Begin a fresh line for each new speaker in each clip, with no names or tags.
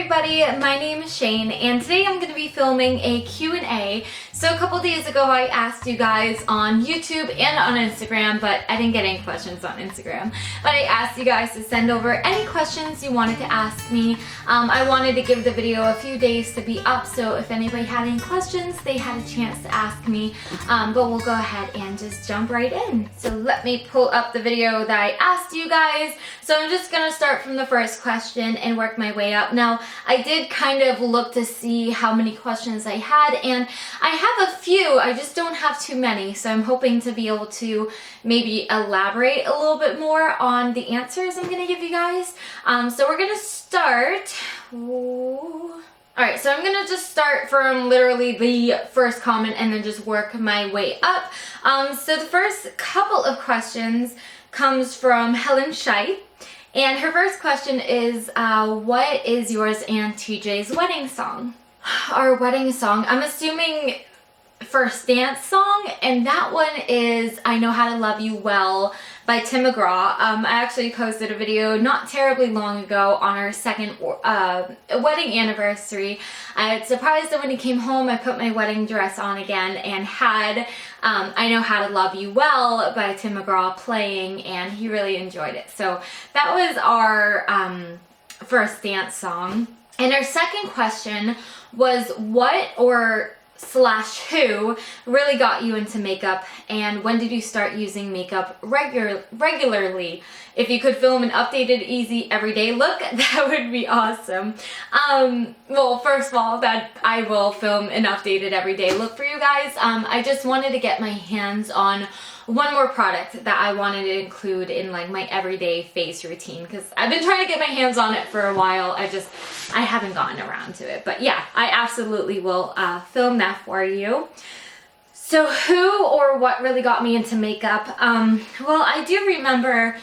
everybody, my name is Shane and today I'm going to be filming a Q&A. So a couple days ago I asked you guys on YouTube and on Instagram, but I didn't get any questions on Instagram. But I asked you guys to send over any questions you wanted to ask me. I wanted to give the video a few days to be up, so if anybody had any questions, they had a chance to ask me. But we'll go ahead and just jump right in. So let me pull up the video that I asked you guys. So I'm just going to start from the first question and work my way up. Now, I did kind of look to see how many questions I had, and I have a few, I just don't have too many, so I'm hoping to be able to maybe elaborate a little bit more on the answers I'm going to give you guys. So we're going to start. Alright, so I'm going to just start from literally the first comment and then just work my way up. So the first couple of questions comes from Helen Shy. And her first question is, what is yours and TJ's wedding song? Our wedding song, I'm assuming first dance song, and that one is I Know How to Love You Well by Tim McGraw. I actually posted a video not terribly long ago on our second wedding anniversary. I was surprised that when he came home I put my wedding dress on again and had I Know How to Love You Well by Tim McGraw playing, and he really enjoyed it. So that was our first dance song. And our second question was what or / who really got you into makeup, and when did you start using makeup regularly? If you could film an updated, easy, everyday look, that would be awesome. Well, first of all, that I will film an updated, everyday look for you guys. I just wanted to get my hands on one more product that I wanted to include in like my everyday face routine, because I've been trying to get my hands on it for a while. I haven't gotten around to it, but yeah, I absolutely will film that for you. So who or what really got me into makeup? Well, I do remember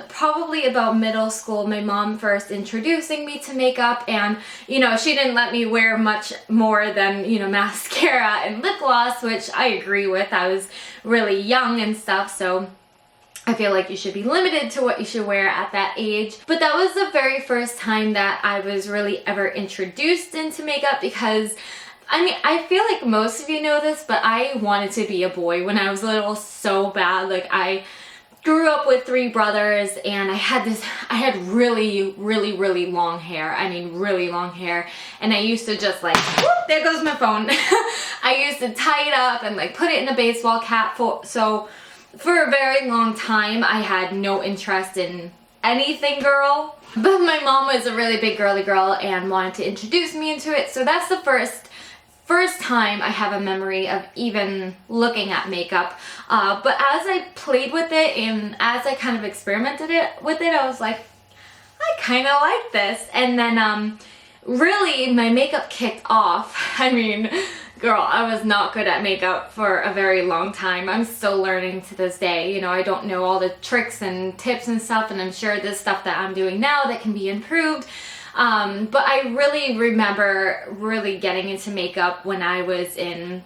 probably about middle school, my mom first introducing me to makeup, and you know, she didn't let me wear much more than, you know, mascara and lip gloss, which I agree with. I was really young and stuff, so I feel like you should be limited to what you should wear at that age. But that was the very first time that I was really ever introduced into makeup, because I mean, I feel like most of you know this, but I wanted to be a boy when I was little so bad. Like, I grew up with 3 brothers, and I had really long hair. I mean, really long hair. And I used to just like, whoop, there goes my phone. I used to tie it up and like put it in a baseball cap. So for a very long time, I had no interest in anything girl. But my mom was a really big girly girl and wanted to introduce me into it. So that's the first time I have a memory of even looking at makeup. But as I played with it and as I kind of experimented with it, I was like, I kind of like this. And then really my makeup kicked off. I mean, girl, I was not good at makeup for a very long time. I'm still learning to this day. You know, I don't know all the tricks and tips and stuff, and I'm sure there's stuff that I'm doing now that can be improved. But I really remember really getting into makeup when I was in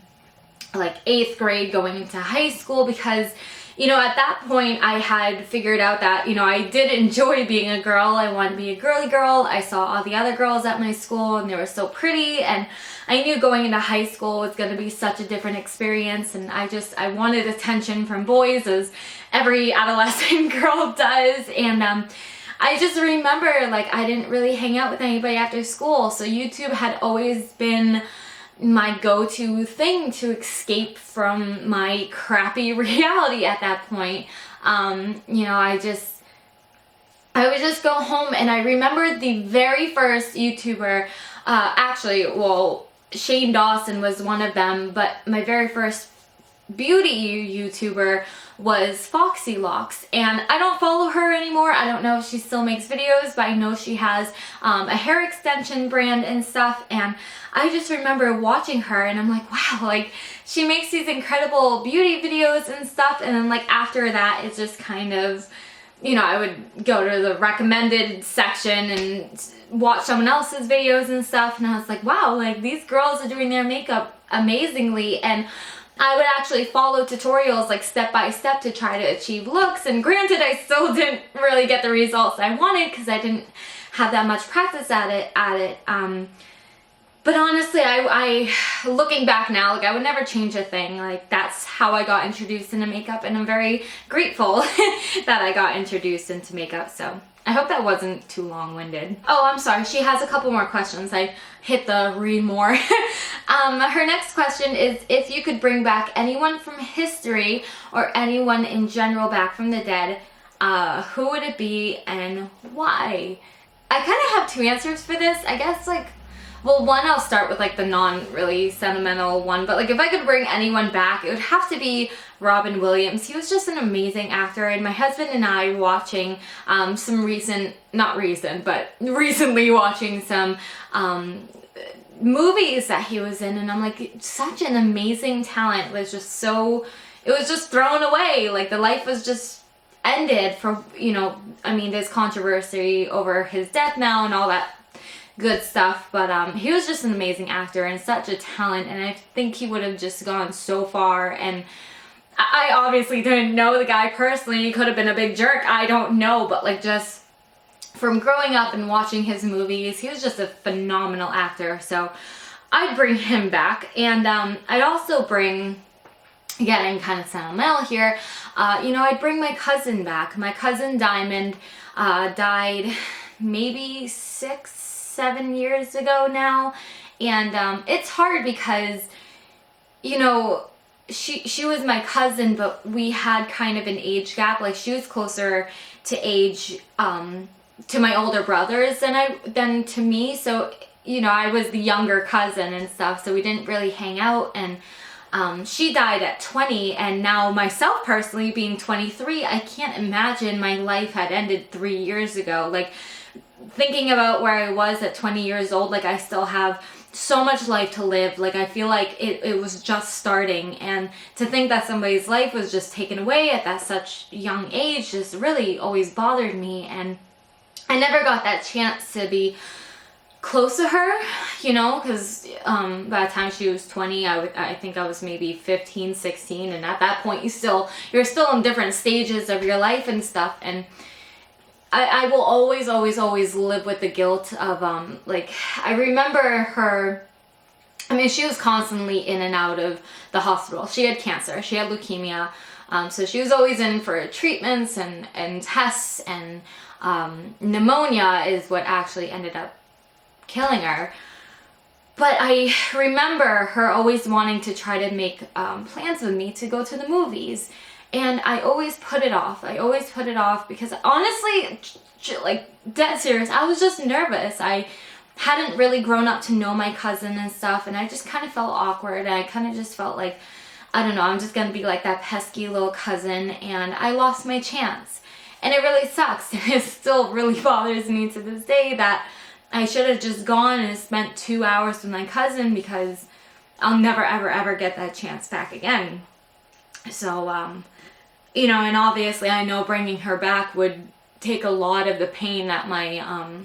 like 8th grade going into high school, because, you know, at that point I had figured out that, you know, I did enjoy being a girl. I wanted to be a girly girl. I saw all the other girls at my school and they were so pretty, and I knew going into high school was going to be such a different experience, and I wanted attention from boys, as every adolescent girl does. And I just remember, like, I didn't really hang out with anybody after school, so YouTube had always been my go-to thing to escape from my crappy reality at that point. You know, I would just go home, and I remember the very first YouTuber, actually, well, Shane Dawson was one of them, but my very first beauty YouTuber was Foxy Locks, and I don't follow her anymore. I don't know if she still makes videos, but I know she has a hair extension brand and stuff, and I just remember watching her and I'm like, wow, like, she makes these incredible beauty videos and stuff. And then like after that, it's just kind of, you know, I would go to the recommended section and watch someone else's videos and stuff, and I was like, wow, like, these girls are doing their makeup amazingly. And I would actually follow tutorials like step by step to try to achieve looks, and granted I still didn't really get the results I wanted because I didn't have that much practice at it. But honestly, I looking back now, like I would never change a thing. Like that's how I got introduced into makeup, and I'm very grateful that I got introduced into makeup. So I hope that wasn't too long-winded. Oh, I'm sorry. She has a couple more questions. I hit the read more. Her next question is, if you could bring back anyone from history or anyone in general back from the dead, who would it be and why? I kind of have two answers for this. I guess like, well, one, I'll start with like the non-really sentimental one, but like if I could bring anyone back, it would have to be Robin Williams. He was just an amazing actor, and my husband and I watching recently watching some movies that he was in, and I'm like, such an amazing talent. It was just thrown away. Like the life was just ended for, you know, I mean, there's controversy over his death now and all that good stuff, but he was just an amazing actor and such a talent, and I think he would have just gone so far. And I obviously didn't know the guy personally. He could have been a big jerk, I don't know, but like just from growing up and watching his movies, he was just a phenomenal actor. So I'd bring him back. And I'd also bring, getting kind of sentimental here, you know, I'd bring my cousin back. My cousin Diamond died maybe 6-7 years ago now, and it's hard because, you know, she was my cousin, but we had kind of an age gap. Like she was closer to age to my older brothers than to me, so you know, I was the younger cousin and stuff, so we didn't really hang out. And she died at 20, and now myself personally being 23, I can't imagine my life had ended 3 years ago. Like thinking about where I was at 20 years old, like I still have so much life to live. Like I feel like it was just starting, and to think that somebody's life was just taken away at that such young age just really always bothered me. And I never got that chance to be close to her, you know, because by the time she was 20, I think I was maybe 15, 16, and at that point you're still in different stages of your life and stuff. And I will always live with the guilt of, like, I remember her, I mean, she was constantly in and out of the hospital. She had cancer, she had leukemia, so she was always in for treatments and tests, and pneumonia is what actually ended up killing her. But I remember her always wanting to try to make plans with me to go to the movies. And I always put it off. Because honestly, like dead serious, I was just nervous. I hadn't really grown up to know my cousin and stuff, and I just kind of felt awkward. I kind of just felt like, I don't know, I'm just gonna be like that pesky little cousin, and I lost my chance. And it really sucks. It still really bothers me to this day that I should have just gone and spent 2 hours with my cousin, because I'll never ever get that chance back again. So, you know, and obviously I know bringing her back would take a lot of the pain that my,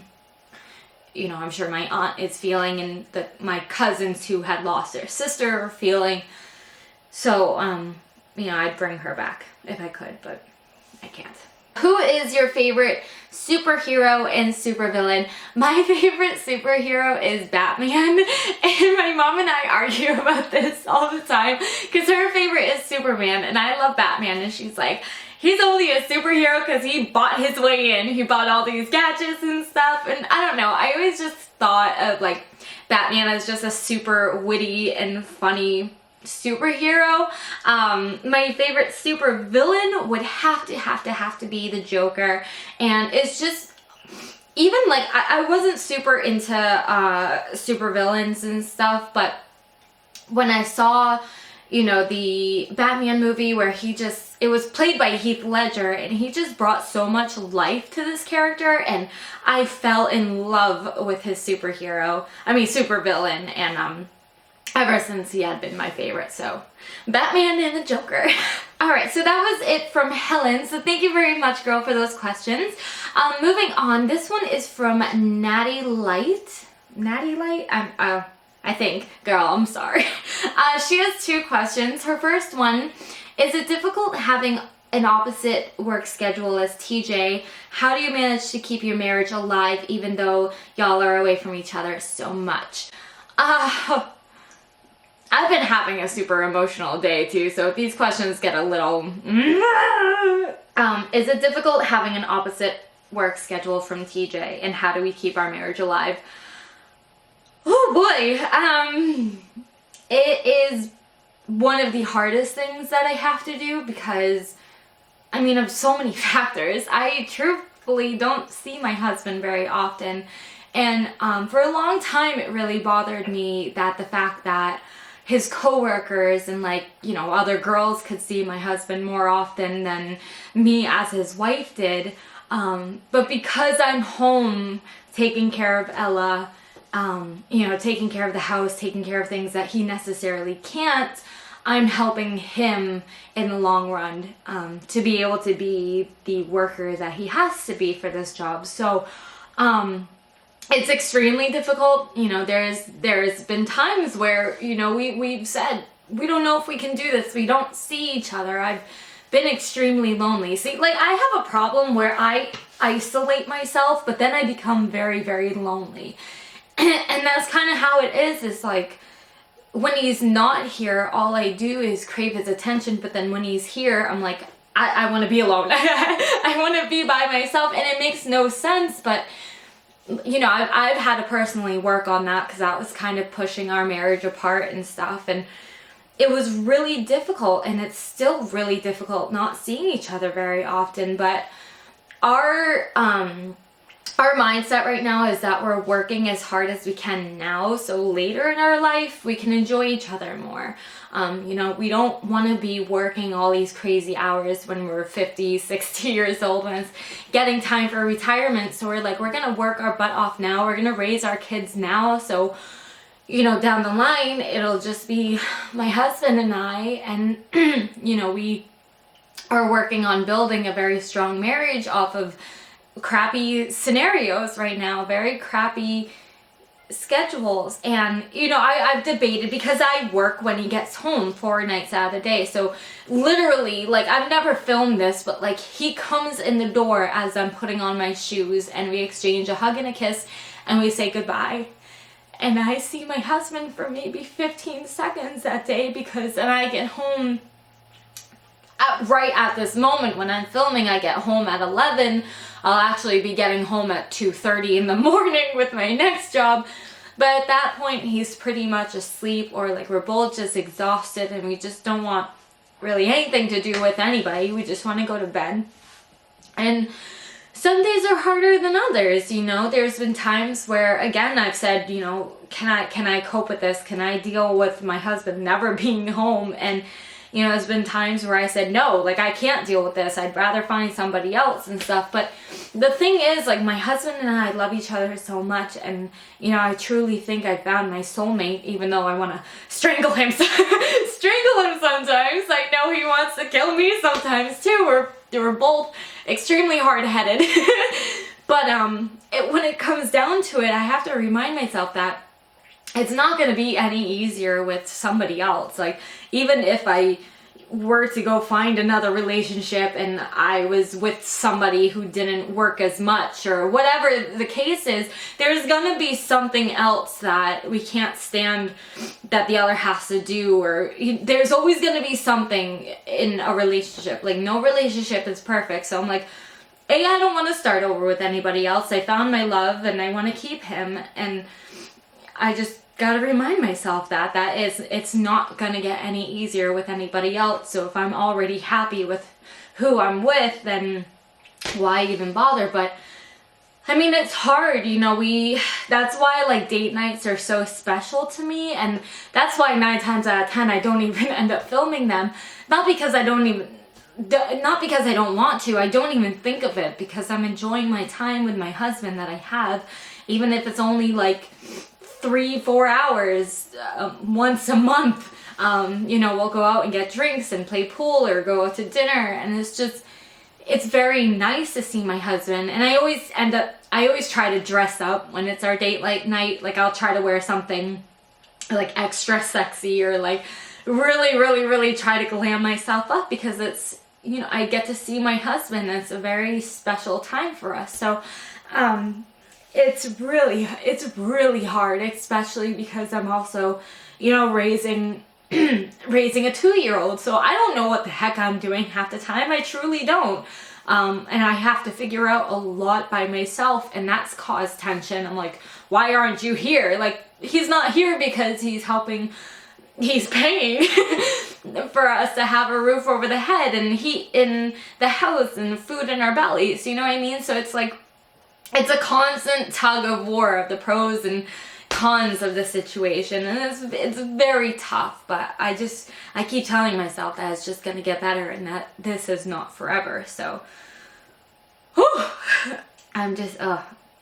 you know, I'm sure my aunt is feeling, and that my cousins who had lost their sister are feeling. So, you know, I'd bring her back if I could, but I can't. Who is your favorite superhero and supervillain? My favorite superhero is Batman, and my mom and I argue about this all the time, because her favorite is Superman, and I love Batman, and she's like, he's only a superhero because he bought his way in. He bought all these gadgets and stuff, and I don't know, I always just thought of like Batman as just a super witty and funny superhero. My favorite super villain would have to be the Joker. And it's just, even like I wasn't super into super villains and stuff, but when I saw, you know, the Batman movie where it was played by Heath Ledger, and he just brought so much life to this character, and I fell in love with his super villain, and ever since he had been my favorite. So Batman and the Joker. Alright, so that was it from Helen. So thank you very much, girl, for those questions. Moving on, this one is from Natty Light. Natty Light? I think. Girl, I'm sorry. She has 2 questions. Her first one, is it difficult having an opposite work schedule as TJ. How do you manage to keep your marriage alive even though y'all are away from each other so much? I've been having a super emotional day too, so if these questions get a little... is it difficult having an opposite work schedule from TJ, and how do we keep our marriage alive? Oh boy, it is one of the hardest things that I have to do because, I mean, of so many factors. I truthfully don't see my husband very often, and for a long time it really bothered me that the fact that his coworkers and, like, you know, other girls could see my husband more often than me as his wife did. But because I'm home taking care of Ella, you know, taking care of the house, taking care of things that he necessarily can't, I'm helping him in the long run to be able to be the worker that he has to be for this job. So it's extremely difficult. You know, there's been times where, you know, we've said, we don't know if we can do this. We don't see each other. I've been extremely lonely. See, like, I have a problem where I isolate myself, but then I become very, very lonely. And that's kind of how it is. It's like, when he's not here, all I do is crave his attention, but then when he's here, I'm like, I want to be alone. I want to be by myself, and it makes no sense, but, you know, I've had to personally work on that because that was kind of pushing our marriage apart and stuff, and it was really difficult, and it's still really difficult not seeing each other very often. But our mindset right now is that we're working as hard as we can now, so later in our life we can enjoy each other more. You know, we don't want to be working all these crazy hours when we're 50, 60 years old, when it's getting time for retirement. So we're like, we're gonna work our butt off now, we're gonna raise our kids now, so, you know, down the line it'll just be my husband and I, and you know, we are working on building a very strong marriage off of crappy scenarios right now, very crappy schedules. And, you know, I've debated, because I work when he gets home 4 nights out of the day, so literally, like, I've never filmed this, but like, he comes in the door as I'm putting on my shoes, and we exchange a hug and a kiss, and we say goodbye. And I see my husband for maybe 15 seconds that day, because then I get home right at this moment when I'm filming. I get home at 11. I'll actually be getting home at 2:30 in the morning with my next job. But at that point, he's pretty much asleep, or like, we're both just exhausted and we just don't want really anything to do with anybody. We just want to go to bed. And some days are harder than others, you know. There's been times where, again, I've said, you know, can I cope with this? Can I deal with my husband never being home? And, you know, there's been times where I said, no, like, I can't deal with this. I'd rather find somebody else and stuff. But the thing is, like, my husband and I love each other so much. And, you know, I truly think I found my soulmate, even though I want to strangle him. Strangle him sometimes. I know he wants to kill me sometimes, too. We're both extremely hard-headed. But when it comes down to it, I have to remind myself that it's not going to be any easier with somebody else. Like, even if I were to go find another relationship and I was with somebody who didn't work as much, or whatever the case is, there's going to be something else that we can't stand that the other has to do, or there's always going to be something in a relationship. Like, no relationship is perfect. So I'm like, I don't want to start over with anybody else. I found my love and I want to keep him, and I just gotta remind myself that it's not gonna get any easier with anybody else. So if I'm already happy with who I'm with, then why even bother? But I mean, it's hard, you know. That's why, like, date nights are so special to me, and that's why 9 times out of 10 I don't even end up filming them. Not because I don't want to, I don't even think of it, because I'm enjoying my time with my husband that I have, even if it's only like 3-4 hours once a month. You know, we'll go out and get drinks and play pool or go out to dinner, and it's very nice to see my husband. And I always try to dress up when it's our date night. Like, I'll try to wear something like extra sexy, or like really, really, really try to glam myself up, because you know, I get to see my husband. It's a very special time for us. So it's really hard, especially because I'm also, you know, raising raising a 2-year-old. So I don't know what the heck I'm doing half the time. I truly don't. And I have to figure out a lot by myself, and that's caused tension. I'm like, why aren't you here? Like, he's not here because he's helping, he's paying for us to have a roof over the head and heat in the house and food in our bellies, you know what I mean? So it's like, it's a constant tug of war of the pros and cons of the situation, and it's very tough, but I keep telling myself that it's just gonna get better and that this is not forever. So whew, I'm just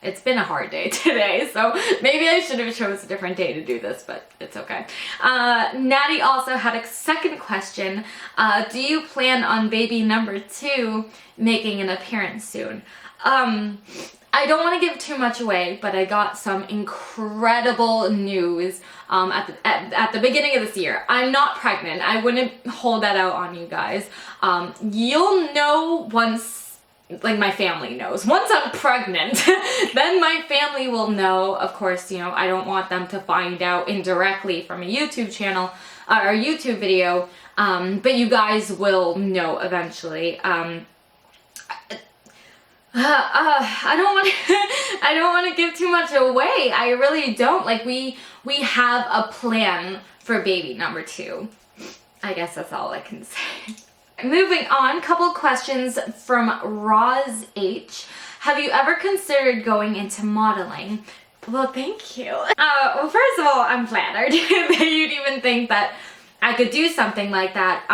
it's been a hard day today, so maybe I should have chose a different day to do this, but it's okay. Natty also had a second question. Do you plan on baby number 2 making an appearance soon? I don't want to give too much away, but I got some incredible news at the beginning of this year. I'm not pregnant. I wouldn't hold that out on you guys. You'll know once, like, my family knows. Once I'm pregnant, then my family will know. Of course, you know, I don't want them to find out indirectly from a YouTube channel or a YouTube video, but you guys will know eventually. I don't want to give too much away. I really don't. Like, we have a plan for baby number 2. I guess that's all I can say. Moving on, couple questions from Roz H. Have you ever considered going into modeling? Well, thank you. Well, first of all, I'm flattered that you'd even think that I could do something like that.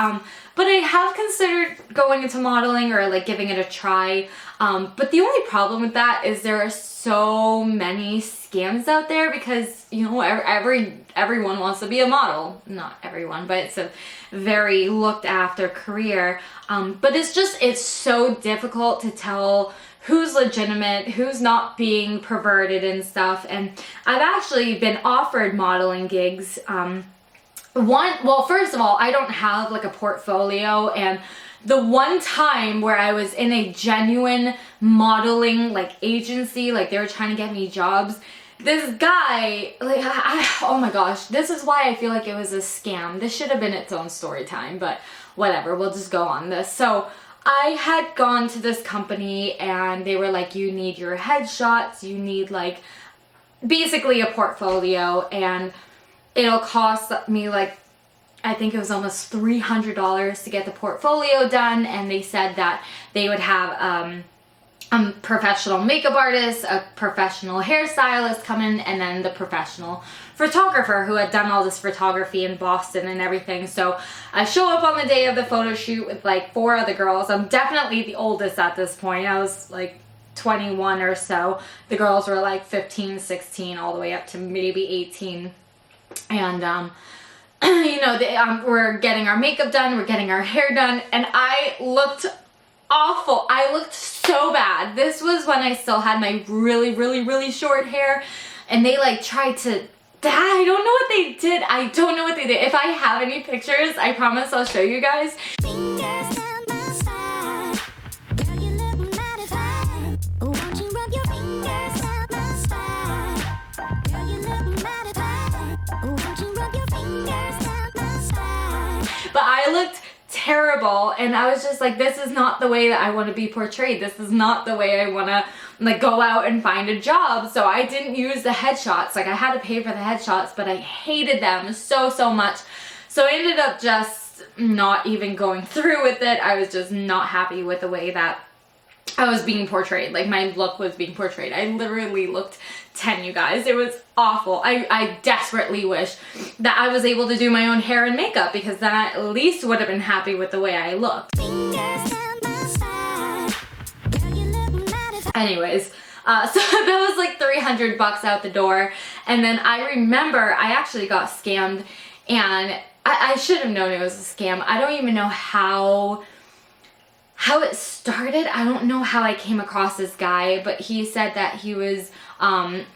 But I have considered going into modeling or like giving it a try. But the only problem with that is there are so many scams out there because, you know, everyone wants to be a model. Not everyone, but it's a very looked after career. But it's so difficult to tell who's legitimate, who's not being perverted and stuff. And I've actually been offered modeling gigs. Well, first of all, I don't have like a portfolio, and the one time where I was in a genuine modeling like agency, like they were trying to get me jobs, this guy, like, oh my gosh, this is why I feel like it was a scam. This should have been its own story time, but whatever, we'll just go on this. So I had gone to this company and they were like, you need your headshots, you need like basically a portfolio, and it'll cost me like, I think it was almost $300 to get the portfolio done. And they said that they would have a professional makeup artist, a professional hairstylist come in, and then the professional photographer who had done all this photography in Boston and everything. So I show up on the day of the photo shoot with like 4 other girls. I'm definitely the oldest at this point. I was like 21 or so. The girls were like 15, 16, all the way up to maybe 18. And, you know, we're getting our makeup done, we're getting our hair done, and I looked awful. I looked so bad. This was when I still had my really short hair, and they like tried to, I don't know what they did. I don't know what they did. If I have any pictures, I promise I'll show you guys. But I looked terrible, and I was just like, this is not the way that I want to be portrayed. This is not the way I want to like go out and find a job. So I didn't use the headshots. Like, I had to pay for the headshots, but I hated them so much. So I ended up just not even going through with it. I was just not happy with the way that I was being portrayed. Like, my look was being portrayed. I literally looked 10, you guys. It was awful. I desperately wish that I was able to do my own hair and makeup, because then I at least would have been happy with the way I looked. Anyways, so that was like $300 out the door. And then I remember I actually got scammed, and I should have known it was a scam. I don't even know how how it started, I don't know how I came across this guy, but he said that he was,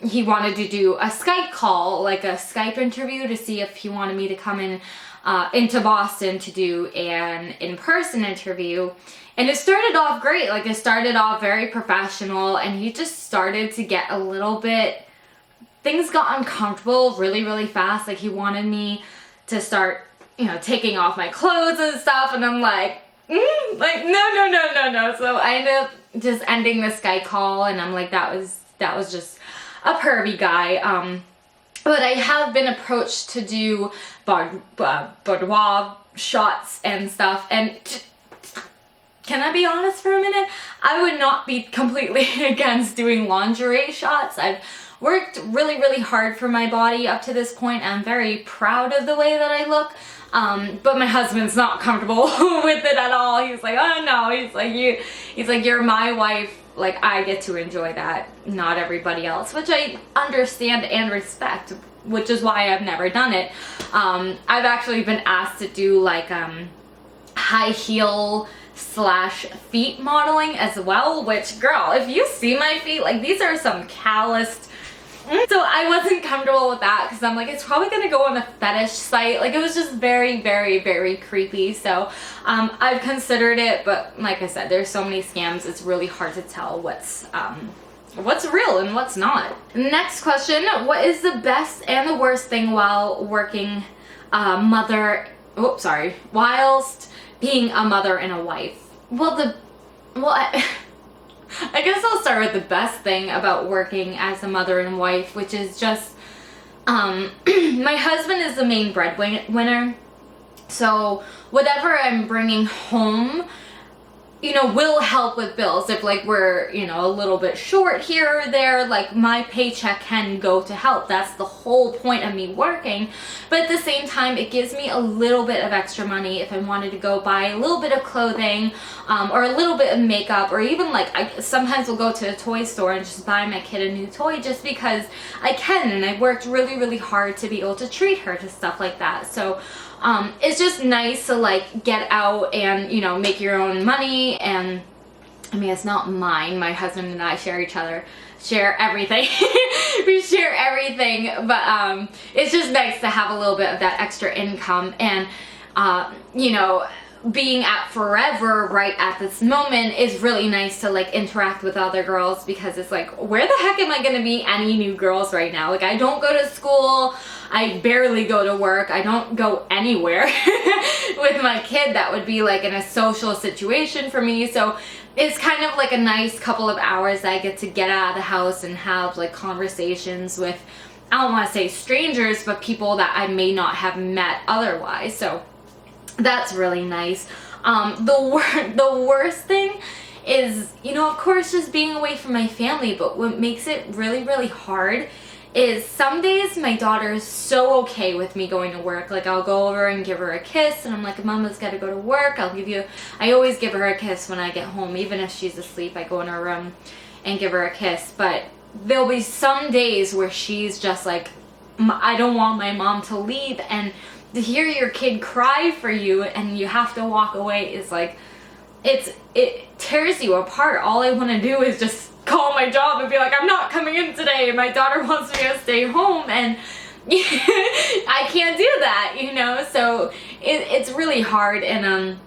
he wanted to do a Skype call, like a Skype interview, to see if he wanted me to come in, into Boston to do an in-person interview. And it started off great. Like, it started off very professional, and he just started to get a little bit, things got uncomfortable really, really fast. Like, he wanted me to start, you know, taking off my clothes and stuff, and I'm like, like, no. So I ended up just ending the Skype call, and I'm like, that was just a pervy guy. But I have been approached to do boudoir shots and stuff, and can I be honest for a minute? I would not be completely against doing lingerie shots. I've worked really, really hard for my body up to this point. I'm very proud of the way that I look. But my husband's not comfortable with it at all. He's like, oh no, he's like, you're my wife. Like, I get to enjoy that, not everybody else, which I understand and respect, which is why I've never done it. I've actually been asked to do like, high heel / feet modeling as well, which, girl, if you see my feet, like, these are some calloused. So I wasn't comfortable with that, because I'm like, it's probably gonna go on a fetish site. Like, it was just very, very, very creepy. So I've considered it, but like I said, there's so many scams, it's really hard to tell what's real and what's not. Next question, what is the best and the worst thing while working whilst being a mother and a wife? I guess I'll start with the best thing about working as a mother and wife, which is just, my husband is the main breadwinner, so whatever I'm bringing home, you know, will help with bills. If, like, we're, you know, a little bit short here or there, like, my paycheck can go to help. That's the whole point of me working. But at the same time, it gives me a little bit of extra money if I wanted to go buy a little bit of clothing, or a little bit of makeup, or even, like, I sometimes will go to a toy store and just buy my kid a new toy just because I can, and I worked really, really hard to be able to treat her to stuff like that. So it's just nice to, like, get out and, you know, make your own money. And I mean, it's not mine. My husband and I share everything. We share everything, but it's just nice to have a little bit of that extra income. And you know, being at Forever right at this moment is really nice to, like, interact with other girls, because it's like, where the heck am I gonna meet any new girls right now? Like, I don't go to school, I barely go to work, I don't go anywhere with my kid that would be, like, in a social situation for me. So it's kind of like a nice couple of hours that I get to get out of the house and have, like, conversations with, I don't want to say strangers, but people that I may not have met otherwise. So that's really nice. The worst thing is, you know, of course, just being away from my family, but what makes it really, really hard is some days my daughter is so okay with me going to work. Like, I'll go over and give her a kiss, and I'm like, Mama's gotta go to work. I always give her a kiss when I get home. Even if she's asleep, I go in her room and give her a kiss. But there'll be some days where she's just like, I don't want my mom to leave, and to hear your kid cry for you and you have to walk away is like, it tears you apart. All I want to do is just call my job and be like, I'm not coming in today, my daughter wants me to stay home, and I can't do that, you know. So it's really hard. And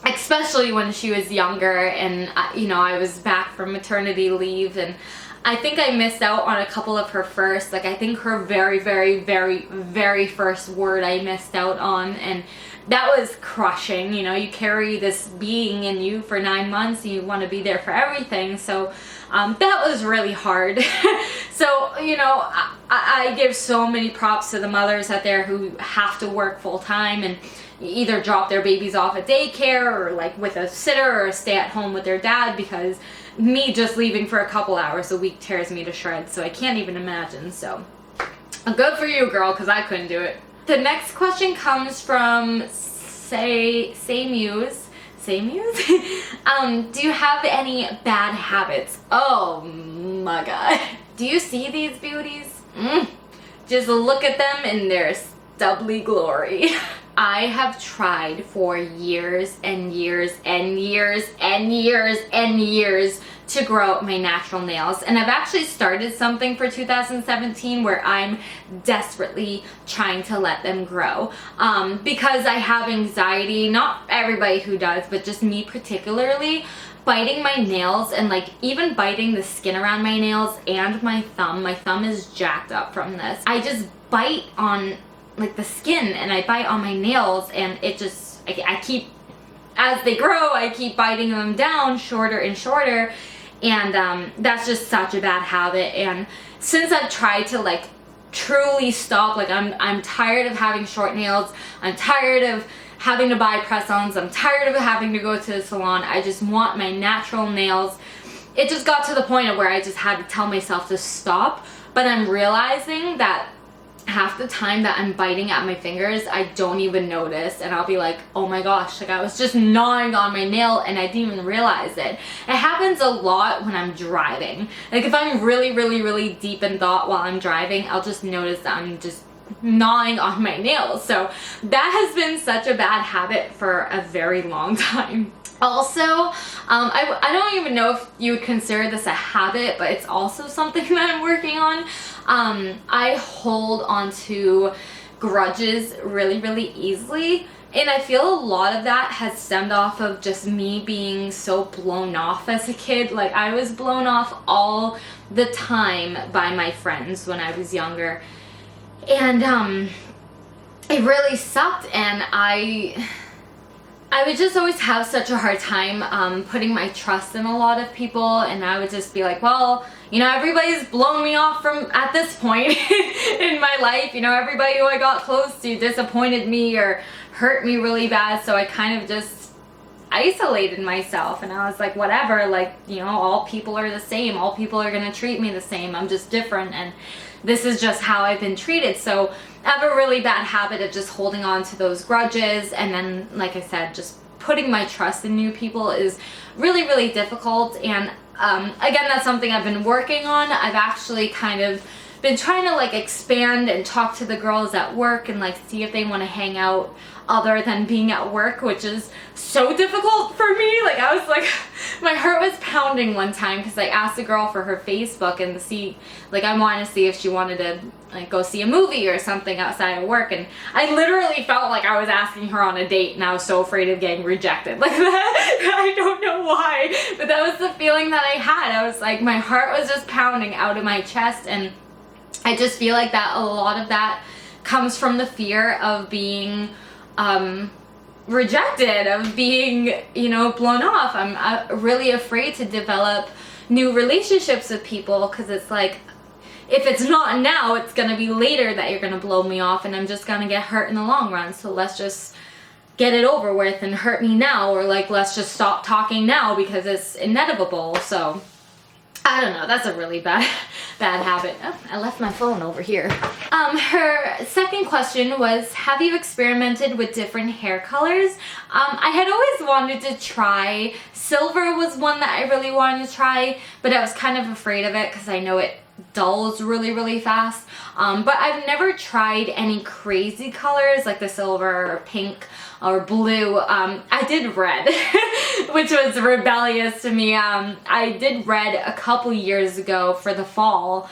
especially when she was younger, and you know, I was back from maternity leave, and I think I missed out on a couple of her first, like, I think her very, very, very, very first word I missed out on, and that was crushing. You know, you carry this being in you for 9 months and you want to be there for everything. So that was really hard. So, you know, I give so many props to the mothers out there who have to work full time and either drop their babies off at daycare or, like, with a sitter, or stay at home with their dad, because me just leaving for a couple hours a week tears me to shreds. So I can't even imagine. So good for you, girl, because I couldn't do it. The next question comes from ShayzoenayYT. Do you have any bad habits? Oh my god. Do you see these beauties? Just look at them in their stubbly glory. I have tried for years and years and years and years and years to grow out my natural nails, and I've actually started something for 2017 where I'm desperately trying to let them grow because I have anxiety. Not everybody who does, but just me particularly. Biting my nails and like even biting the skin around my nails and my thumb is jacked up from this. I just bite on like the skin and I bite on my nails, and it just, I keep, as they grow, I keep biting them down shorter and shorter, and that's just such a bad habit. And since I've tried to like truly stop, like I'm tired of having short nails, I'm tired of having to buy press-ons, I'm tired of having to go to the salon, I just want my natural nails. It just got to the point of where I just had to tell myself to stop, but I'm realizing that half the time that I'm biting at my fingers, I don't even notice, and I'll be like, oh my gosh, like I was just gnawing on my nail and I didn't even realize it. It happens a lot when I'm driving. Like if I'm really deep in thought while I'm driving, I'll just notice that I'm just gnawing on my nails. So that has been such a bad habit for a very long time. Also, I don't even know if you would consider this a habit, but it's also something that I'm working on. I hold on to grudges really easily, and I feel a lot of that has stemmed off of just me being so blown off as a kid. Like I was blown off all the time by my friends when I was younger, and it really sucked, and I would just always have such a hard time putting my trust in a lot of people, and I would just be like, well, you know, everybody's blown me off from at this point in my life. You know, everybody who I got close to disappointed me or hurt me really bad, so I kind of just isolated myself, and I was like, whatever, like, you know, all people are the same, all people are gonna treat me the same, I'm just different, and this is just how I've been treated. So I have a really bad habit of just holding on to those grudges, and then, like I said, just putting my trust in new people is really difficult. And again, that's something I've been working on. I've actually kind of been trying to like expand and talk to the girls at work and like see if they want to hang out other than being at work, which is so difficult for me. Like I was like, my heart was pounding one time because I asked a girl for her Facebook and to see, like I wanted to see if she wanted to like go see a movie or something outside of work, and I literally felt like I was asking her on a date, and I was so afraid of getting rejected like that. I don't know why, but that was the feeling that I had. I was like, my heart was just pounding out of my chest, and I just feel like that a lot of that comes from the fear of being rejected, of being, you know, blown off. I'm really afraid to develop new relationships with people because it's like, if it's not now, it's gonna be later that you're gonna blow me off, and I'm just gonna get hurt in the long run. So let's just get it over with and hurt me now, or like let's just stop talking now because it's inevitable. So I don't know, that's a really bad habit. Oh, I left my phone over here. Her second question was, have you experimented with different hair colors? I had always wanted to try, silver was one that I really wanted to try, but I was kind of afraid of it because I know it dulls really fast. But I've never tried any crazy colors like the silver or pink or blue. I did red, which was rebellious to me. I did red a couple years ago for the fall,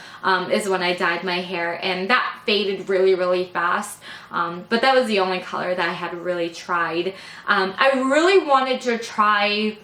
is when I dyed my hair, and that faded really fast. But that was the only color that I had really tried. I really wanted to try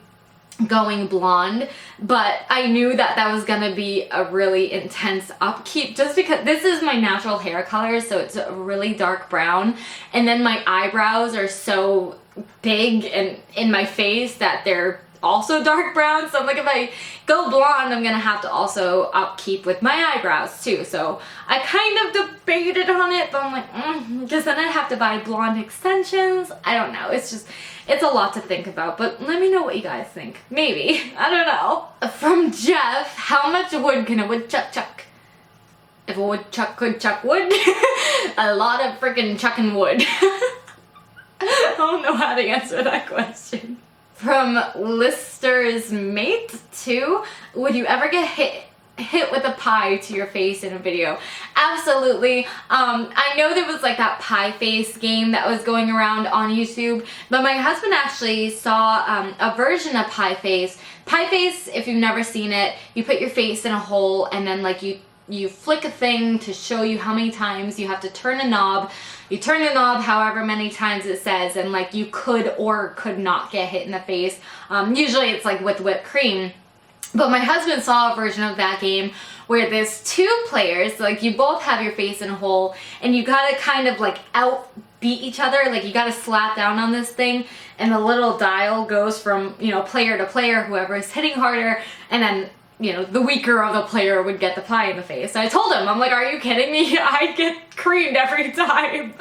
going blonde, but I knew that that was gonna be a really intense upkeep just because this is my natural hair color, so it's a really dark brown, and then my eyebrows are so big and in my face that they're also dark brown. So I'm like, if I go blonde, I'm gonna have to also upkeep with my eyebrows too. So I kind of debated on it, but I'm like, because then I'd have to buy blonde extensions. I don't know, it's just, it's a lot to think about, but let me know what you guys think. Maybe, I don't know. From Jeff, how much wood can a woodchuck chuck? If a woodchuck could chuck wood, a lot of freaking chucking wood. I don't know how to answer that question. From Lister's Mate 2, would you ever get hit with a pie to your face in a video. Absolutely. I know there was like that pie face game that was going around on YouTube, but my husband actually saw a version of pie face. Pie face, if you've never seen it, you put your face in a hole and then like you flick a thing to show you how many times you have to turn a knob. You turn the knob however many times it says, and like you could or could not get hit in the face. Usually it's like with whipped cream. But my husband saw a version of that game where there's two players, like you both have your face in a hole and you gotta kind of like outbeat each other, like you gotta slap down on this thing and the little dial goes from, you know, player to player, whoever is hitting harder, and then, you know, the weaker of the player would get the pie in the face. So I told him, I'm like, are you kidding me? I get creamed every time.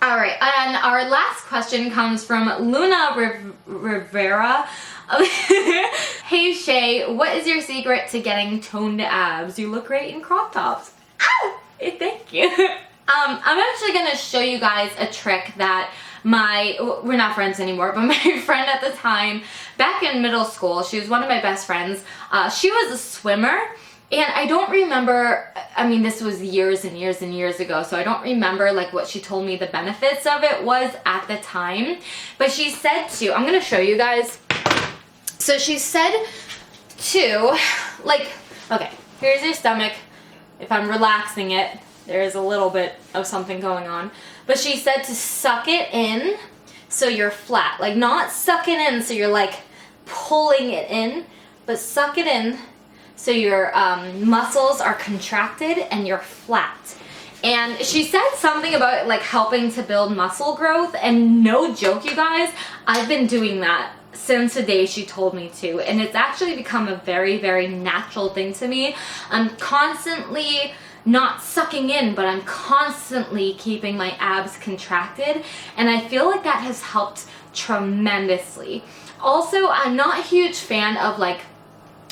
All right, and our last question comes from Luna Rivera. Hey Shay, what is your secret to getting toned abs? You look great in crop tops. Ow! Thank you. I'm actually gonna show you guys a trick that we're not friends anymore, but my friend at the time, back in middle school, she was one of my best friends. She was a swimmer. And I don't remember, I mean, this was years and years and years ago, so I don't remember like what she told me the benefits of it was at the time. But she said I'm gonna show you guys. So she said like, okay, here's your stomach. If I'm relaxing it, there is a little bit of something going on. But she said to suck it in so you're flat. Like not suck it in so you're like pulling it in, but suck it in so your muscles are contracted and you're flat. And she said something about it like helping to build muscle growth, and no joke, you guys, I've been doing that since the day she told me to, and it's actually become a very, very natural thing to me. I'm constantly not sucking in, but I'm constantly keeping my abs contracted, and I feel like that has helped tremendously. Also, I'm not a huge fan of like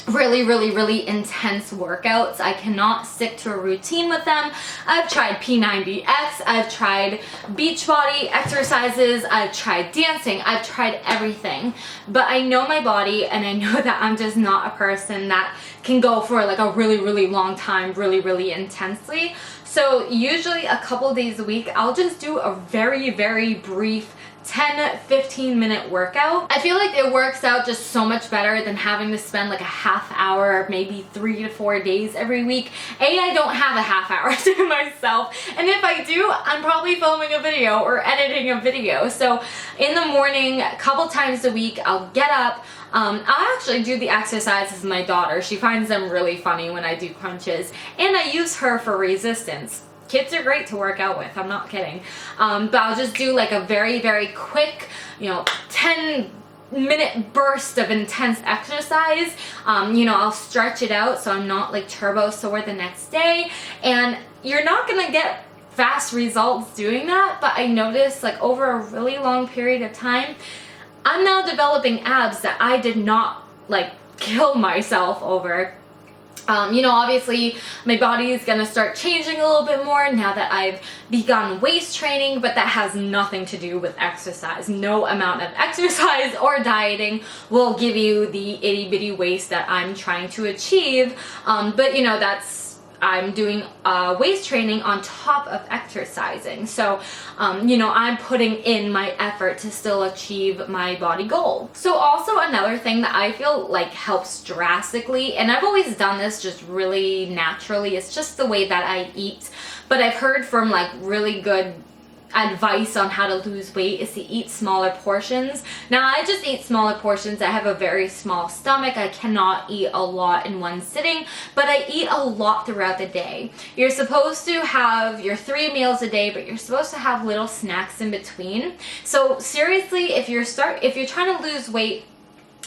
really intense workouts. I cannot stick to a routine with them. I've tried P90X, I've tried Beachbody exercises, I've tried dancing, I've tried everything. But I know my body, and I know that I'm just not a person that can go for like a really long time, really intensely. So usually a couple days a week, I'll just do a very brief 10-15 minute workout. I feel like it works out just so much better than having to spend like a half hour, maybe 3 to 4 days every week. I don't have a half hour to myself, and if I do, I'm probably filming a video or editing a video. So in the morning, a couple times a week, I'll get up. I'll actually do the exercises with my daughter. She finds them really funny when I do crunches, and I use her for resistance. Kids are great to work out with, I'm not kidding. But I'll just do like a very quick, 10-minute burst of intense exercise. I'll stretch it out so I'm not like turbo sore the next day. And you're not gonna get fast results doing that, but I noticed like over a really long period of time, I'm now developing abs that I did not like kill myself over. Obviously my body is going to start changing a little bit more now that I've begun waist training, but that has nothing to do with exercise. No amount of exercise or dieting will give you the itty bitty waist that I'm trying to achieve. I'm doing waist training on top of exercising. So, I'm putting in my effort to still achieve my body goal. So also another thing that I feel like helps drastically, and I've always done this just really naturally, it's just the way that I eat. But I've heard from like really good advice on how to lose weight is to eat smaller portions. Now I just eat smaller portions. I have a very small stomach. I cannot eat a lot in one sitting, but I eat a lot throughout the day. You're supposed to have your 3 meals a day, but you're supposed to have little snacks in between. So seriously, if you're trying to lose weight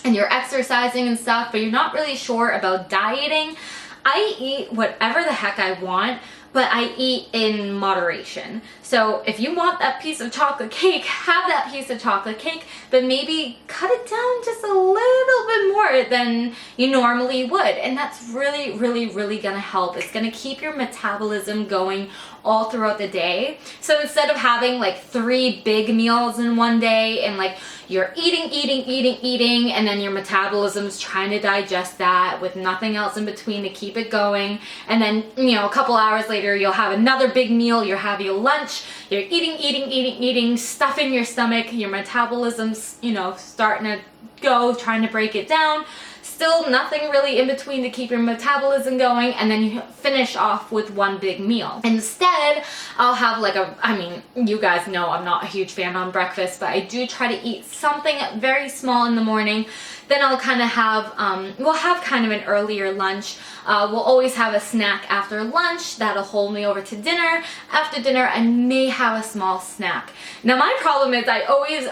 and you're exercising and stuff, but you're not really sure about dieting, I eat whatever the heck I want, but I eat in moderation. So if you want that piece of chocolate cake, have that piece of chocolate cake, but maybe cut it down just a little bit more than you normally would. And that's really gonna help. It's gonna keep your metabolism going all throughout the day. So instead of having like 3 big meals in one day and like you're eating, and then your metabolism's trying to digest that with nothing else in between to keep it going. And then, you know, a couple hours later, you'll have another big meal, you're having your lunch, you're eating, stuff in your stomach, your metabolism's, you know, starting to go, trying to break it down. Still nothing really in between to keep your metabolism going, and then you finish off with one big meal. Instead, I'll have like I mean, you guys know I'm not a huge fan on breakfast, but I do try to eat something very small in the morning. Then I'll kind of have, we'll have kind of an earlier lunch. We'll always have a snack after lunch that'll hold me over to dinner. After dinner, I may have a small snack. Now my problem is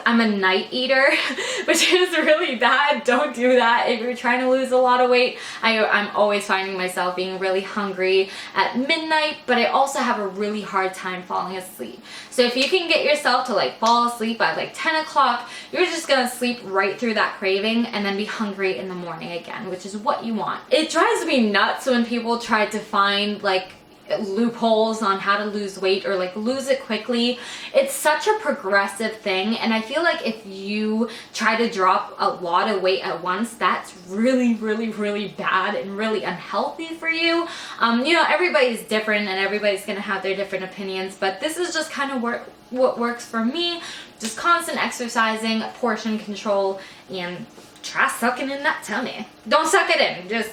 I'm a night eater, which is really bad. Don't do that if you're trying to lose a lot of weight. I'm always finding myself being really hungry at midnight, but I also have a really hard time falling asleep. So if you can get yourself to like fall asleep by like 10 o'clock, you're just gonna sleep right through that craving and then be hungry in the morning again, which is what you want. It drives me nuts when people try to find like loopholes on how to lose weight or like lose it quickly. It's such a progressive thing, and I feel like if you try to drop a lot of weight at once, that's really bad and really unhealthy for you. You know, everybody's different and everybody's gonna have their different opinions, but this is just kind of what works for me. Just constant exercising, portion control, and try sucking in that tummy. Don't suck it in, just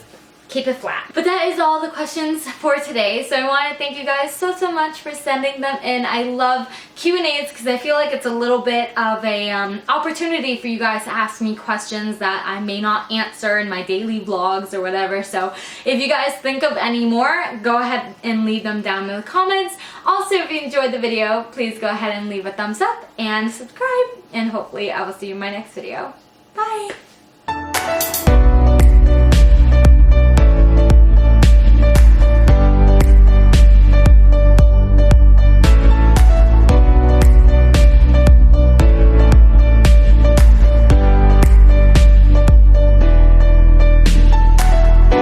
keep it flat. But that is all the questions for today. So I want to thank you guys so much for sending them in. I love Q&As because I feel like it's a little bit of a opportunity for you guys to ask me questions that I may not answer in my daily vlogs or whatever. So if you guys think of any more, go ahead and leave them down in the comments. Also, if you enjoyed the video, please go ahead and leave a thumbs up and subscribe. And hopefully I will see you in my next video. Bye!